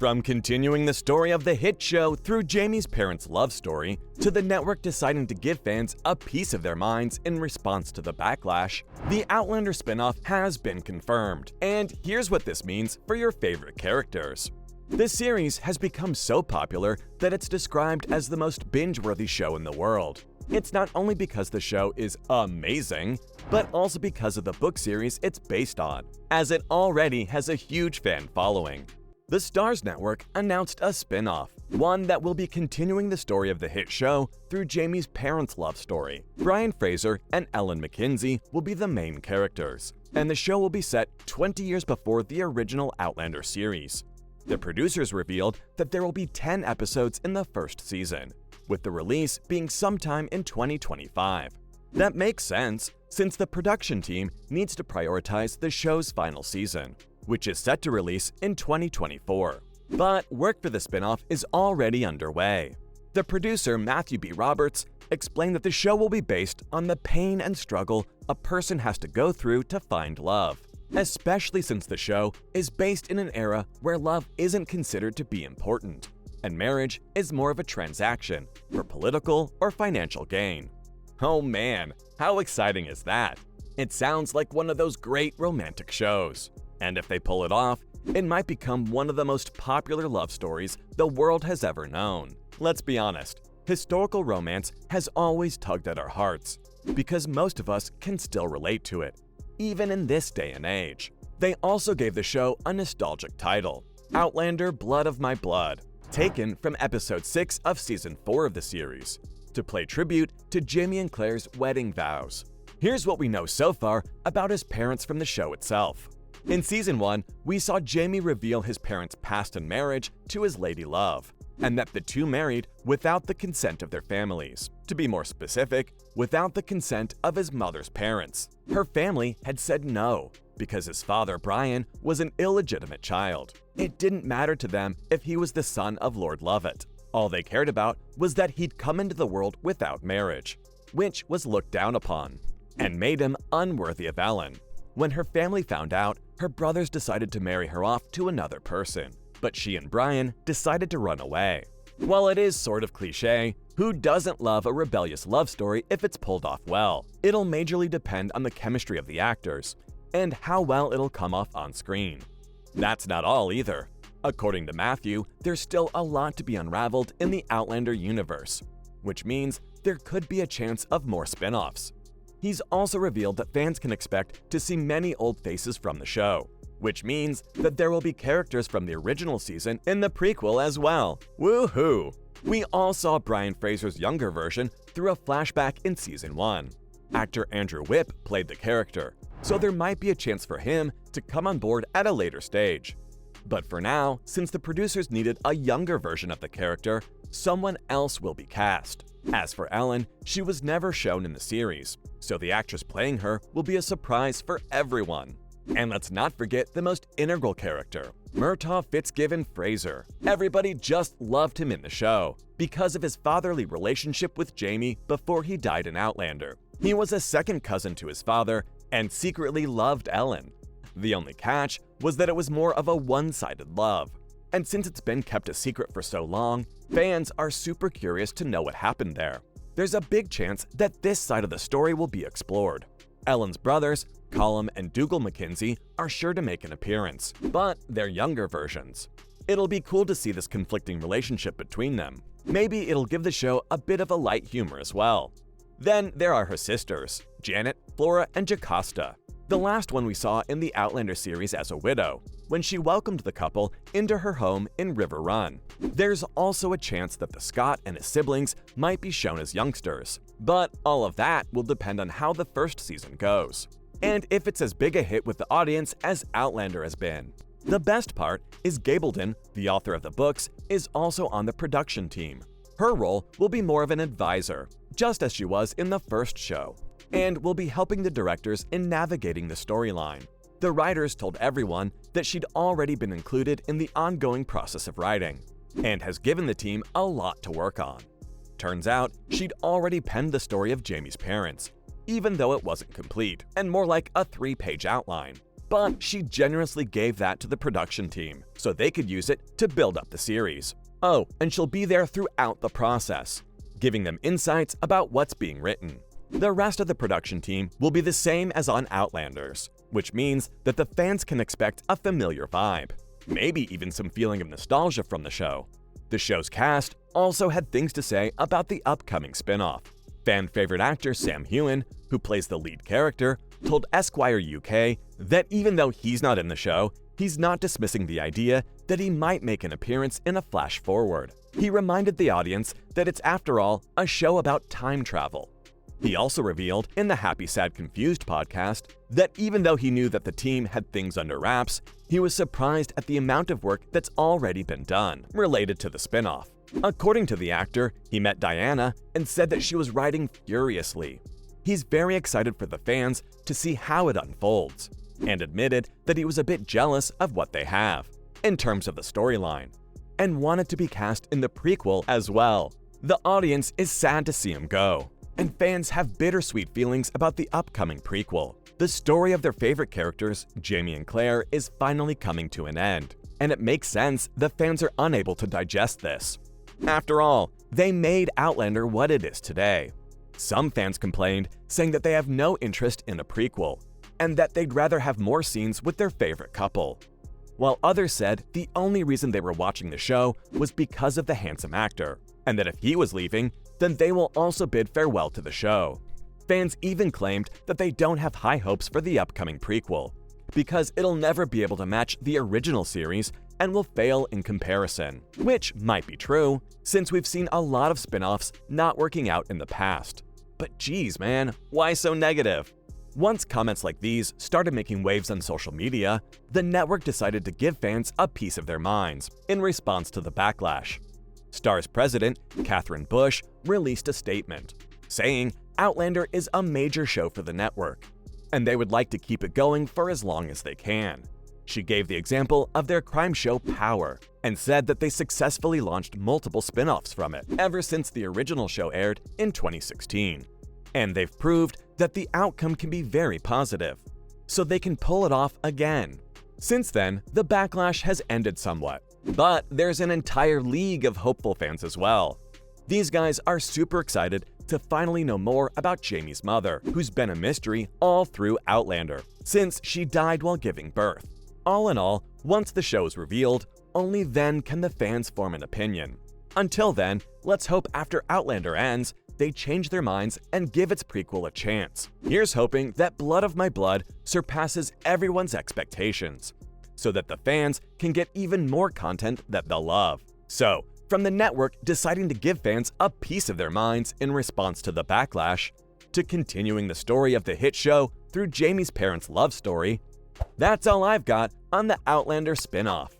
From continuing the story of the hit show through Jamie's parents' love story, to the network deciding to give fans a piece of their minds in response to the backlash, the Outlander spinoff has been confirmed. And here's what this means for your favorite characters. The series has become so popular that it's described as the most binge-worthy show in the world. It's not only because the show is amazing, but also because of the book series it's based on, as it already has a huge fan following. The Starz Network announced a spin-off, one that will be continuing the story of the hit show through Jamie's parents' love story. Brian Fraser and Ellen McKenzie will be the main characters, and the show will be set 20 years before the original Outlander series. The producers revealed that there will be 10 episodes in the first season, with the release being sometime in 2025. That makes sense, since the production team needs to prioritize the show's final season, which is set to release in 2024. But work for the spinoff is already underway. The producer, Matthew B. Roberts, explained that the show will be based on the pain and struggle a person has to go through to find love, especially since the show is based in an era where love isn't considered to be important, and marriage is more of a transaction for political or financial gain. Oh man, how exciting is that? It sounds like one of those great romantic shows. And if they pull it off, it might become one of the most popular love stories the world has ever known. Let's be honest, historical romance has always tugged at our hearts, because most of us can still relate to it, even in this day and age. They also gave the show a nostalgic title, Outlander: Blood of My Blood, taken from episode 6 of season 4 of the series, to pay tribute to Jamie and Claire's wedding vows. Here's what we know so far about his parents from the show itself. In season 1, we saw Jamie reveal his parents' past in marriage to his lady love, and that the two married without the consent of their families. To be more specific, without the consent of his mother's parents. Her family had said no, because his father, Brian, was an illegitimate child. It didn't matter to them if he was the son of Lord Lovett. All they cared about was that he'd come into the world without marriage, which was looked down upon, and made him unworthy of Ellen. When her family found out, her brothers decided to marry her off to another person, but she and Brian decided to run away. While it is sort of cliche, who doesn't love a rebellious love story if it's pulled off well? It'll majorly depend on the chemistry of the actors, and how well it'll come off on screen. That's not all either. According to Matthew, there's still a lot to be unraveled in the Outlander universe, which means there could be a chance of more spin-offs. He's also revealed that fans can expect to see many old faces from the show, which means that there will be characters from the original season in the prequel as well. Woohoo! We all saw Brian Fraser's younger version through a flashback in season 1. Actor Andrew Whipp played the character, so there might be a chance for him to come on board at a later stage. But for now, since the producers needed a younger version of the character, someone else will be cast. As for Ellen, she was never shown in the series, so the actress playing her will be a surprise for everyone. And let's not forget the most integral character, Murtaugh Fitzgibbon Fraser. Everybody just loved him in the show because of his fatherly relationship with Jamie before he died in Outlander. He was a second cousin to his father and secretly loved Ellen. The only catch was that it was more of a one-sided love. And since it's been kept a secret for so long, fans are super curious to know what happened there. There's a big chance that this side of the story will be explored. Ellen's brothers, Colum and Dougal McKenzie, are sure to make an appearance, but they're younger versions. It'll be cool to see this conflicting relationship between them. Maybe it'll give the show a bit of a light humor as well. Then there are her sisters, Janet, Flora, and Jocasta. The last one we saw in the Outlander series as a widow, when she welcomed the couple into her home in River Run. There's also a chance that the Scott and his siblings might be shown as youngsters, but all of that will depend on how the first season goes, and if it's as big a hit with the audience as Outlander has been. The best part is Gabaldon, the author of the books, is also on the production team. Her role will be more of an advisor, just as she was in the first show, and will be helping the directors in navigating the storyline. The writers told everyone that she'd already been included in the ongoing process of writing, and has given the team a lot to work on. Turns out, she'd already penned the story of Jamie's parents, even though it wasn't complete, and more like a 3-page outline. but she generously gave that to the production team so they could use it to build up the series. Oh, and she'll be there throughout the process, giving them insights about what's being written. The rest of the production team will be the same as on Outlanders, which means that the fans can expect a familiar vibe, maybe even some feeling of nostalgia from the show. The show's cast also had things to say about the upcoming spin-off. Fan favorite actor Sam Heughan, who plays the lead character, told Esquire UK that even though he's not in the show, he's not dismissing the idea that he might make an appearance in a flash forward. He reminded the audience that it's, after all, a show about time travel. He also revealed in the Happy Sad Confused podcast that even though he knew that the team had things under wraps, he was surprised at the amount of work that's already been done related to the spin-off. According to the actor, he met Diana and said that she was writing furiously. He's very excited for the fans to see how it unfolds, and admitted that he was a bit jealous of what they have in terms of the storyline, and wanted to be cast in the prequel as well. The audience is sad to see him go, and fans have bittersweet feelings about the upcoming prequel. The story of their favorite characters, Jamie and Claire, is finally coming to an end, and it makes sense the fans are unable to digest this. After all, they made Outlander what it is today. Some fans complained, saying that they have no interest in a prequel, and that they'd rather have more scenes with their favorite couple. While others said the only reason they were watching the show was because of the handsome actor, and that if he was leaving, then they will also bid farewell to the show. Fans even claimed that they don't have high hopes for the upcoming prequel, because it'll never be able to match the original series and will fail in comparison. Which might be true, since we've seen a lot of spin-offs not working out in the past. But geez man, why so negative? Once comments like these started making waves on social media, the network decided to give fans a piece of their minds in response to the backlash. Starz president, Catherine Bush, released a statement, saying Outlander is a major show for the network, and they would like to keep it going for as long as they can. She gave the example of their crime show Power, and said that they successfully launched multiple spin-offs from it ever since the original show aired in 2016. And they've proved that the outcome can be very positive, so they can pull it off again. Since then, the backlash has ended somewhat, but there's an entire league of hopeful fans as well. These guys are super excited to finally know more about Jamie's mother, who's been a mystery all through Outlander, since she died while giving birth. All in all, once the show is revealed, only then can the fans form an opinion. Until then, let's hope after Outlander ends, they change their minds and give its prequel a chance. Here's hoping that Blood of My Blood surpasses everyone's expectations, so that the fans can get even more content that they'll love. So, from the network deciding to give fans a piece of their minds in response to the backlash, to continuing the story of the hit show through Jamie's parents' love story, that's all I've got on the Outlander spin-off.